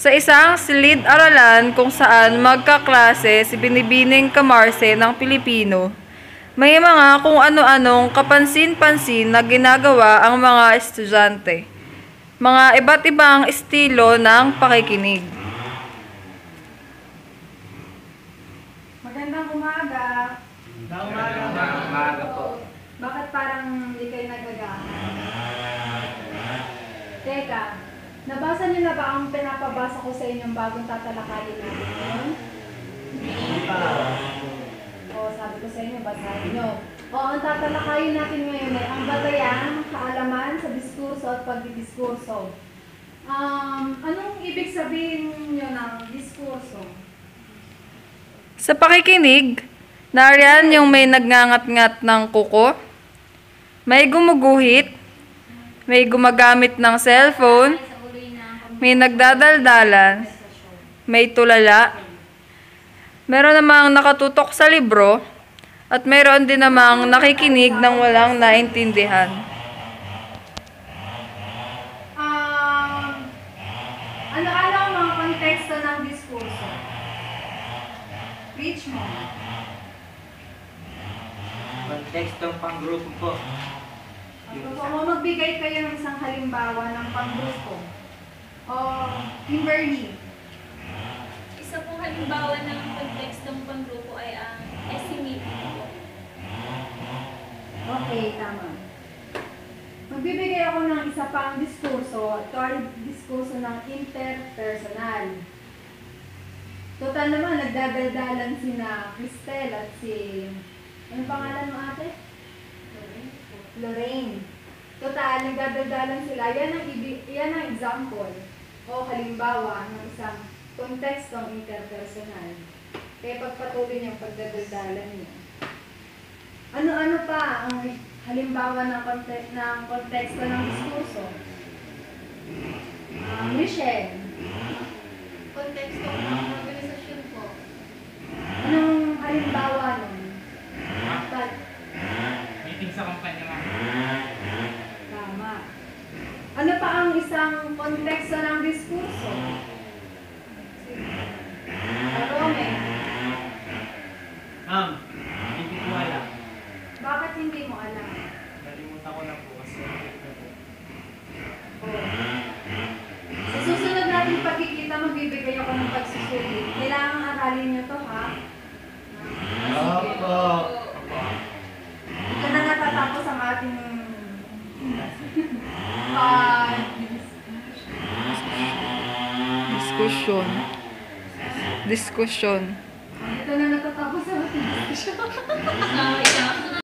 Sa isang silid-aralan kung saan magkaklase si Binibining Camarce ng Pilipino, may mga kung ano-anong kapansin-pansin na ginagawa ang mga estudyante. Mga iba't ibang estilo ng pakikinig. Magandang umaga. Magandang umaga po. Bakit parang hindi kayo nagagahan? Teka, nabasa niyo na ba ang pinapabasa ko sa inyong bagong tatalakayin natin ngayon? Hindi pa. O, sabi ko sa inyo, basahin niyo. O, ang tatalakayin natin ngayon ay ang batayan, kaalaman sa diskurso at pagdidiskurso. Anong ibig sabihin niyo ng diskurso? Sa pakikinig, nariyan yung may nagngangat-ngat ng kuko, may gumuguhit, may gumagamit ng cellphone, may nagdadaldalan, may tulala, meron namang nakatutok sa libro, at meron din namang nakikinig ng walang naintindihan. Ano-ano ang mga konteksto ng diskurso? Reach mo. Kontekstong panggrupo po. Kung magbigay kayo ng isang halimbawa ng panggrupo. O, Kimberly. Isa pong halimbawa ng kontekstong panggrupo ay ang estimating po. Okay, tama. Magbibigay ako ng isa pang diskurso. Ito ay diskurso ng interpersonal. Total naman, nagdadaldalan sina Cristel at si... Ano pangalan mo ate? Lorraine. Total, nagdadaldalan sila. Yan ang example o halimbawa ng isang kontekstong interpersonal. Kaya pagpatuloy niyo ang pagdadaldalan niyo. Ano-ano pa ang halimbawa ng konteksto ng diskurso? Michelle. Konteksto ng organisasyon po. Anong halimbawa nun? Meeting sa kumpanya nga. Tama. Ano pa ang isang konteksto ng diskurso? Rome. Hindi ko alam. Bakit hindi mo alam? Nalimutan ko na po kasi. Sa susunod natin pagkikita, magbibigay ako ng pagsusulit. Kailangan aralin niyo to, ha? Sige. Ito na natatapos ang ating Diskusyon. ito na natatapos ang ating